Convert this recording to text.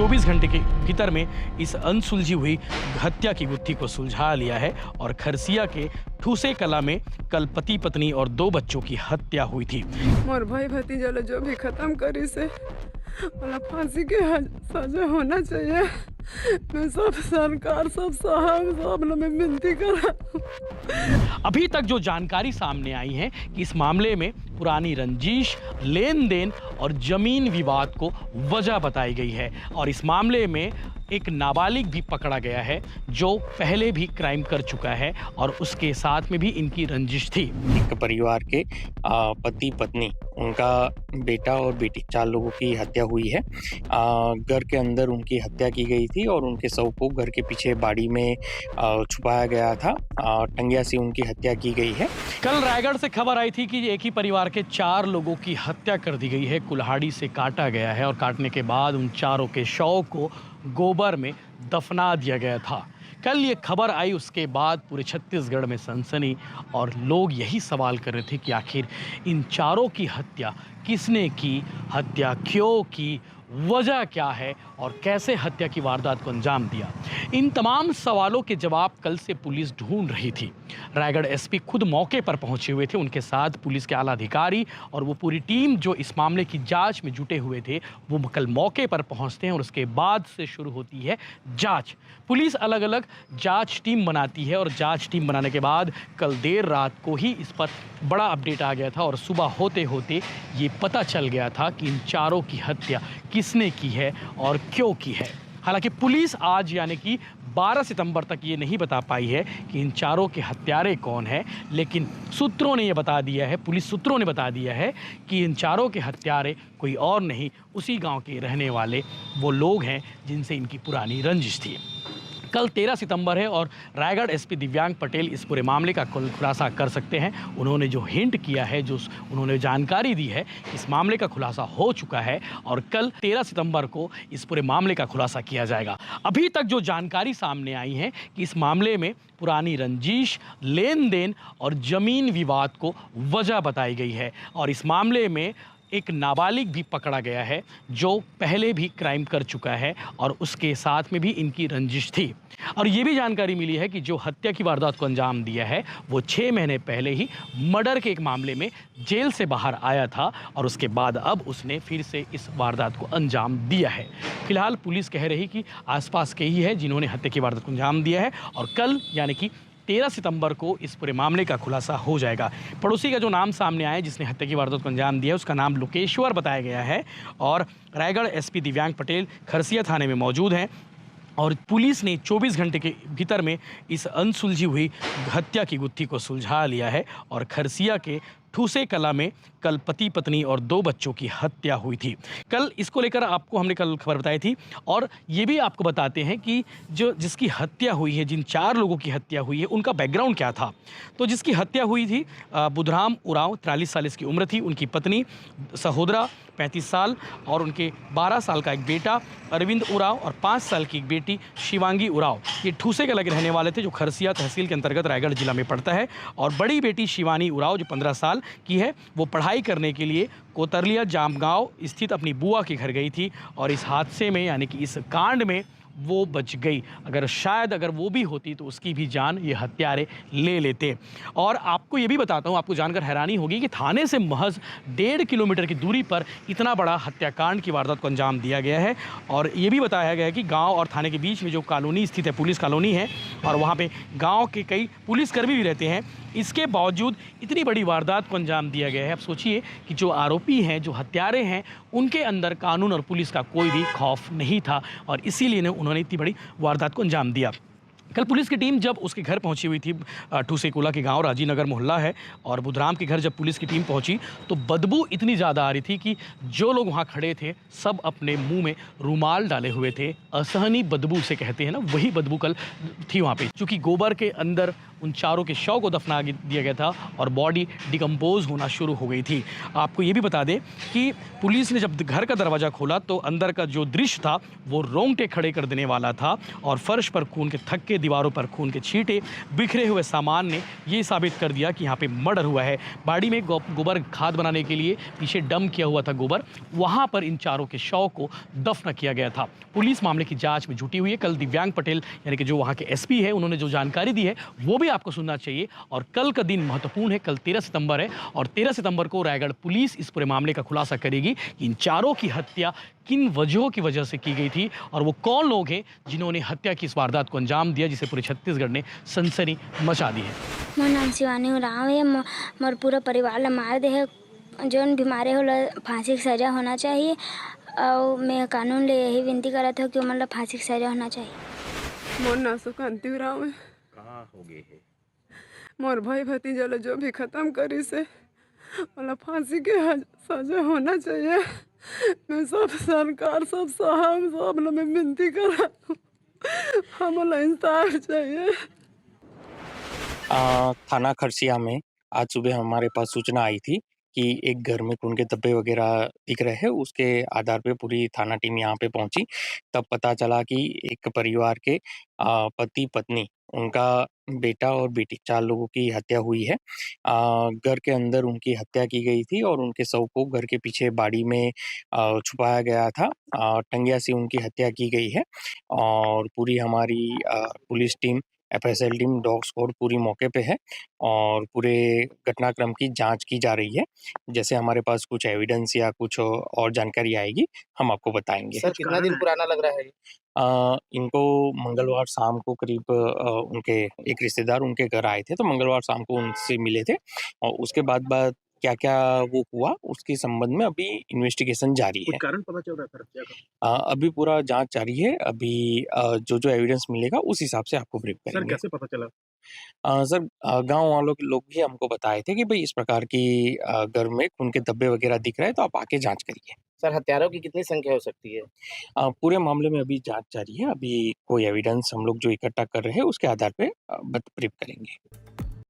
24 घंटे के भीतर में इस अनसुलझी हुई हत्या की गुत्थी को सुलझा लिया है और खरसिया के ठूसे कला में कल पति पत्नी और 2 बच्चों की हत्या हुई थी। मोर भाई भतीजा ला जो भी खत्म करी से वाला फांसी के सजा होना चाहिए। मैं सब सरकार सब साहब सब लोग में विनती करा। अभी तक जो जानकारी सामने आई है कि इस मामले में पुरानी रंजिश, लेन देन और जमीन विवाद को वजह बताई गई है और इस मामले में एक नाबालिग भी पकड़ा गया है जो पहले भी क्राइम कर चुका है और उसके साथ में भी इनकी रंजिश थी। एक परिवार के पति पत्नी, उनका बेटा और बेटी, 4 लोगों की हत्या हुई है। घर के अंदर उनकी हत्या की गई थी और उनके शव को घर के पीछे बाड़ी में छुपाया गया था। टंगिया से उनकी हत्या की गई है। कल रायगढ़ से खबर आई थी कि एक ही परिवार के 4 लोगों की हत्या कर दी गई है, कुल्हाड़ी से काटा गया है और काटने के बाद उन चारों के शव को गोबर में दफना दिया गया था। कल ये खबर आई, उसके बाद पूरे छत्तीसगढ़ में सनसनी और लोग यही सवाल कर रहे थे कि आखिर इन चारों की हत्या किसने की, हत्या क्यों की, वजह क्या है और कैसे हत्या की वारदात को अंजाम दिया। इन तमाम सवालों के जवाब कल से पुलिस ढूंढ रही थी। रायगढ़ एसपी खुद मौके पर पहुंचे हुए थे, उनके साथ पुलिस के आला अधिकारी और वो पूरी टीम जो इस मामले की जांच में जुटे हुए थे वो कल मौके पर पहुंचते हैं और उसके बाद से शुरू होती है जांच। पुलिस अलग अलग जांच टीम बनाती है और जांच टीम बनाने के बाद कल देर रात को ही इस पर बड़ा अपडेट आ गया था और सुबह होते होते ये पता चल गया था कि इन चारों की हत्या किसने की है और क्यों की है। हालांकि पुलिस आज यानी कि 12 सितंबर तक ये नहीं बता पाई है कि इन चारों के हत्यारे कौन है, लेकिन सूत्रों ने ये बता दिया है, पुलिस सूत्रों ने बता दिया है कि इन चारों के हत्यारे कोई और नहीं, उसी गांव के रहने वाले वो लोग हैं जिनसे इनकी पुरानी रंजिश थी। कल 13 सितंबर है और रायगढ़ एसपी दिव्यांग पटेल इस पूरे मामले का खुलासा कर सकते हैं। उन्होंने जो हिंट किया है, जो उन्होंने जानकारी दी है, इस मामले का खुलासा हो चुका है और कल 13 सितंबर को इस पूरे मामले का खुलासा किया जाएगा। अभी तक जो जानकारी सामने आई है कि इस मामले में पुरानी रंजिश, लेन देन और जमीन विवाद को वजह बताई गई है और इस मामले में एक नाबालिग भी पकड़ा गया है जो पहले भी क्राइम कर चुका है और उसके साथ में भी इनकी रंजिश थी। और ये भी जानकारी मिली है कि जो हत्या की वारदात को अंजाम दिया है वो 6 महीने पहले ही मर्डर के एक मामले में जेल से बाहर आया था और उसके बाद अब उसने फिर से इस वारदात को अंजाम दिया है। फिलहाल पुलिस कह रही कि आसपास के ही है जिन्होंने हत्या की वारदात को अंजाम दिया है और कल यानी कि 13 सितंबर को इस पूरे मामले का खुलासा हो जाएगा। पड़ोसी का जो नाम सामने आया जिसने हत्या की वारदात को अंजाम दिया, उसका नाम लोकेश्वर बताया गया है और रायगढ़ एसपी दिव्यांग पटेल खरसिया थाने में मौजूद हैं और पुलिस ने 24 घंटे के भीतर में इस अनसुलझी हुई हत्या की गुत्थी को सुलझा लिया है और खरसिया के ठूसे कला में कल पति पत्नी और 2 बच्चों की हत्या हुई थी। कल इसको लेकर आपको हमने कल खबर बताई थी और ये भी आपको बताते हैं कि जिसकी हत्या हुई है, जिन 4 लोगों की हत्या हुई है, उनका बैकग्राउंड क्या था। तो जिसकी हत्या हुई थी बुधराम उरांव, 43 साल इसकी उम्र थी, उनकी पत्नी सहोदरा 35 साल और उनके 12 साल का एक बेटा अरविंद उरांव और 5 साल की एक बेटी शिवांगी उरांव। ये ठूसे कला के रहने वाले थे जो खरसिया तहसील के अंतर्गत रायगढ़ जिला में पड़ता है और बड़ी बेटी शिवानी उरांव जो 15 साल की है वो पढ़ाई करने के लिए कोतरलिया जामगांव स्थित अपनी बुआ के घर गई थी और इस हादसे में यानी कि इस कांड में वो बच गई। अगर वो भी होती तो उसकी भी जान ये हत्यारे ले लेते। और आपको ये भी बताता हूँ, आपको जानकर हैरानी होगी कि थाने से महज 1.5 किलोमीटर की दूरी पर इतना बड़ा हत्याकांड की वारदात को अंजाम दिया गया है और ये भी बताया गया है कि गांव और थाने के बीच में जो कॉलोनी स्थित है, पुलिस कॉलोनी है और वहाँ पे गांव के कई पुलिसकर्मी भी रहते हैं। इसके बावजूद इतनी बड़ी वारदात को अंजाम दिया गया है। अब सोचिए कि जो आरोपी हैं, जो हत्यारे हैं, उनके अंदर कानून और पुलिस का कोई भी खौफ नहीं था और इसीलिए उन्होंने इतनी बड़ी वारदात को अंजाम दिया। कल पुलिस की टीम जब उसके घर पहुंची हुई थी, ठूसेकुला के गांव राजीनगर मोहल्ला है और बुधराम के घर जब पुलिस की टीम पहुंची तो बदबू इतनी ज़्यादा आ रही थी कि जो लोग वहां खड़े थे सब अपने मुंह में रुमाल डाले हुए थे। असहनीय बदबू से कहते हैं ना, वही बदबू कल थी वहां पे, क्योंकि गोबर के अंदर उन चारों के शव को दफना दिया गया था और बॉडी डिकम्पोज होना शुरू हो गई थी। आपको ये भी बता दें कि पुलिस ने जब घर का दरवाज़ा खोला तो अंदर का जो दृश्य था वो रोंगटे खड़े कर देने वाला था और फर्श पर खून के थक्के, दीवारों पर खून के छींटे, बिखरे हुए सामान ने ये साबित कर दिया कि यहाँ पे मर्डर हुआ है। बाड़ी में गोबर खाद बनाने के लिए पीछे डंप किया हुआ था गोबर, वहाँ पर इन चारों के शव को दफन किया गया था। पुलिस मामले की जांच में जुटी हुई है। कल दिव्यांग पटेल यानी कि जो वहाँ के एसपी है, उन्होंने जो जानकारी दी है वो भी आपको सुनना चाहिए। और कल का दिन महत्वपूर्ण है, कल 13 सितंबर है और 13 सितंबर को रायगढ़ पुलिस इस पूरे मामले का खुलासा करेगी कि इन चारों की हत्या किन वजहों की वजह से की गई थी और वो कौन लोग हैं जिन्होंने हत्या की इस वारदात को अंजाम दिया, जिसे पूरे छत्तीसगढ़ ने सनसनी मचा दी है। मोर नाम शिवानी उरांव है। मोर पूरा परिवार ला मार दे है। जोन भी मारे होला फांसी की सजा होना चाहिए और मैं कानून ले यही विनती करत हूँ कि ओमन ला फांसी की सजा होना चाहिए। मोर नाम सुकांति उरांव है। कहाँ हो गए है? मोर भाई भतीजा ला जो भी खत्म करी से वाला फांसी के सजा होना चाहिए। मैं सब सरकार, सब साहब, सब लोग मैं विनती करा हूँ, हमें इंसाफ चाहिए। थाना खरसिया में आज सुबह हमारे पास सूचना आई थी कि एक घर में खून के धब्बे वगैरह दिख रहे हैं। उसके आधार पे पूरी थाना टीम यहाँ पे पहुंची। तब पता चला कि एक परिवार के पति पत्नी, उनका बेटा और बेटी, 4 लोगों की हत्या हुई है। घर के अंदर उनकी हत्या की गई थी और उनके शव को घर के पीछे बाड़ी में छुपाया गया था। टंगिया से उनकी हत्या की गई है और पूरी हमारी police team, FSL team, dog squad पूरी मौके पे है और पूरे घटनाक्रम की जांच की जा रही है। जैसे हमारे पास कुछ एविडेंस या कुछ और जानकारी आएगी, हम आपको बताएंगे। सर कितना दिन पुराना लग रहा है? इनको मंगलवार शाम को करीब उनके एक रिश्तेदार उनके घर आए थे, तो मंगलवार शाम को उनसे मिले थे और उसके बाद क्या-क्या वो हुआ, उसके संबंध में अभी इन्वेस्टिगेशन जारी कुछ है। कारण पता चल रहा है सर हत्या का? अभी पूरा जांच जारी है। अभी जो-जो एविडेंस मिलेगा उस हिसाब से आपको ब्रीफ सर करेंगे। कैसे पता चला? सर गाँव वालों के लोग भी हमको बताए थे कि भई इस प्रकार की घर में खून के धब्बे वगैरह दिख रहे हैं, तो आप आके जाँच करिए। सर हत्यारों की कितनी संख्या हो सकती है? पूरे मामले में अभी जाँच जारी है। अभी कोई एविडेंस हम लोग जो इकट्ठा कर रहे हैं, उसके आधार पे ब्रीफ करेंगे।